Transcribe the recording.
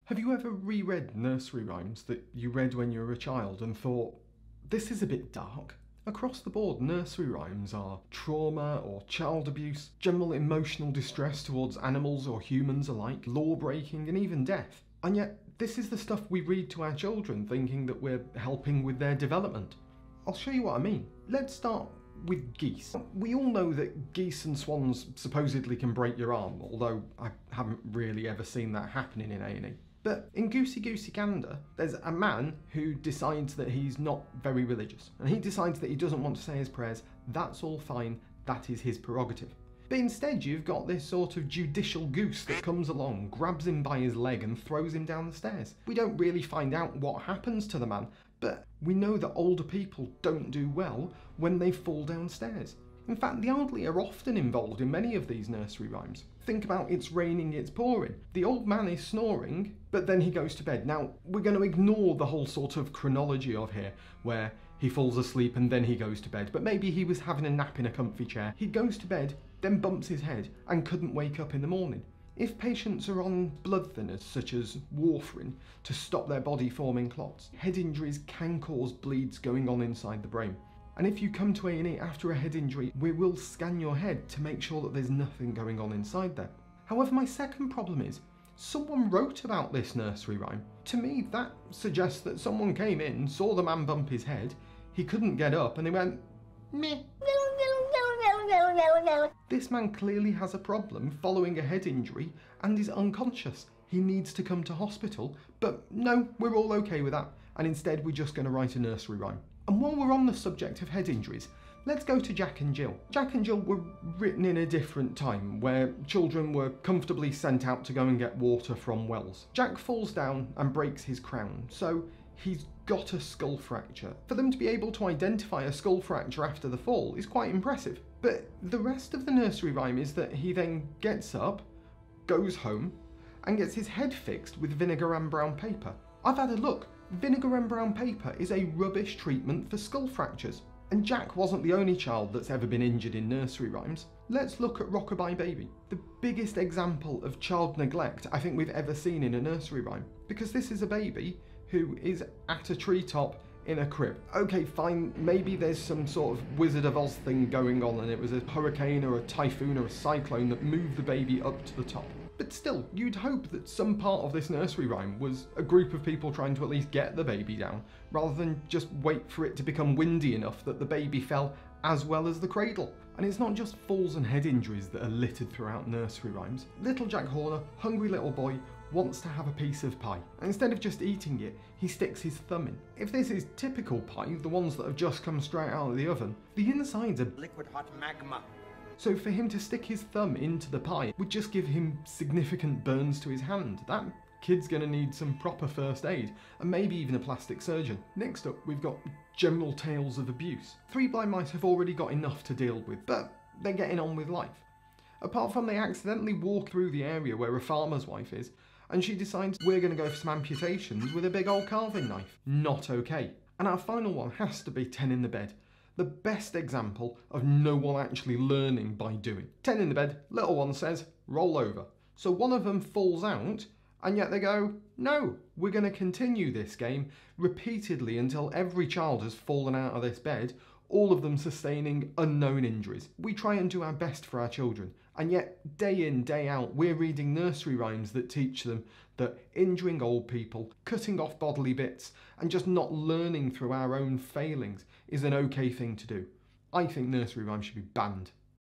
Have you ever reread nursery rhymes that you read when you were a child and thought, this is a bit dark? Across the board, nursery rhymes are trauma or child abuse, general emotional distress towards animals or humans alike, law breaking and even death. And yet, this is the stuff we read to our children thinking that we're helping with their development. I'll show you what I mean. Let's start with geese. We all know that geese and swans supposedly can break your arm, although I haven't really ever seen that happening in A&E. But in Goosey Goosey Gander, there's a man who decides that he's not very religious, and he decides that he doesn't want to say his prayers. That's all fine, that is his prerogative. But instead you've got this sort of judicial goose that comes along, grabs him by his leg and throws him down the stairs. We don't really find out what happens to the man, but we know that older people don't do well when they fall downstairs. In fact, the elderly are often involved in many of these nursery rhymes. Think about It's Raining, It's Pouring. The old man is snoring, but then he goes to bed. Now, we're going to ignore the whole sort of chronology of here, where he falls asleep and then he goes to bed. But maybe he was having a nap in a comfy chair. He goes to bed, then bumps his head, and couldn't wake up in the morning. If patients are on blood thinners, such as warfarin, to stop their body forming clots, head injuries can cause bleeds going on inside the brain. And if you come to A&E after a head injury, we will scan your head to make sure that there's nothing going on inside there. However, my second problem is, someone wrote about this nursery rhyme. To me, that suggests that someone came in, saw the man bump his head, he couldn't get up, and they went, meh. This man clearly has a problem following a head injury and is unconscious. He needs to come to hospital, but no, we're all okay with that, and instead we're just going to write a nursery rhyme. And while we're on the subject of head injuries, let's go to Jack and Jill. Jack and Jill were written in a different time, where children were comfortably sent out to go and get water from wells. Jack falls down and breaks his crown, so he's got a skull fracture. For them to be able to identify a skull fracture after the fall is quite impressive. But the rest of the nursery rhyme is that he then gets up, goes home, and gets his head fixed with vinegar and brown paper. I've had a look. Vinegar and brown paper is a rubbish treatment for skull fractures. And Jack wasn't the only child that's ever been injured in nursery rhymes. Let's look at Rockabye Baby, the biggest example of child neglect I think we've ever seen in a nursery rhyme. Because this is a baby who is at a treetop in a crib. Okay, fine, maybe there's some sort of Wizard of Oz thing going on and it was a hurricane or a typhoon or a cyclone that moved the baby up to the top. But still, you'd hope that some part of this nursery rhyme was a group of people trying to at least get the baby down, rather than just wait for it to become windy enough that the baby fell as well as the cradle. And it's not just falls and head injuries that are littered throughout nursery rhymes. Little Jack Horner, hungry little boy, wants to have a piece of pie. And instead of just eating it, he sticks his thumb in. If this is typical pie, the ones that have just come straight out of the oven, the insides are liquid hot magma. So for him to stick his thumb into the pie would just give him significant burns to his hand. That kid's gonna need some proper first aid, and maybe even a plastic surgeon. Next up, we've got general tales of abuse. 3 blind mice have already got enough to deal with, but they're getting on with life. Apart from they accidentally walk through the area where a farmer's wife is, and she decides we're gonna go for some amputations with a big old carving knife. Not okay. And our final one has to be 10 in the bed. The best example of no one actually learning by doing. 10 in the bed, little one says, roll over. So one of them falls out, and yet they go, no, we're going to continue this game repeatedly until every child has fallen out of this bed, all of them sustaining unknown injuries. We try and do our best for our children, and yet day in, day out, we're reading nursery rhymes that teach them that injuring old people, cutting off bodily bits, and just not learning through our own failings is an okay thing to do. I think nursery rhymes should be banned.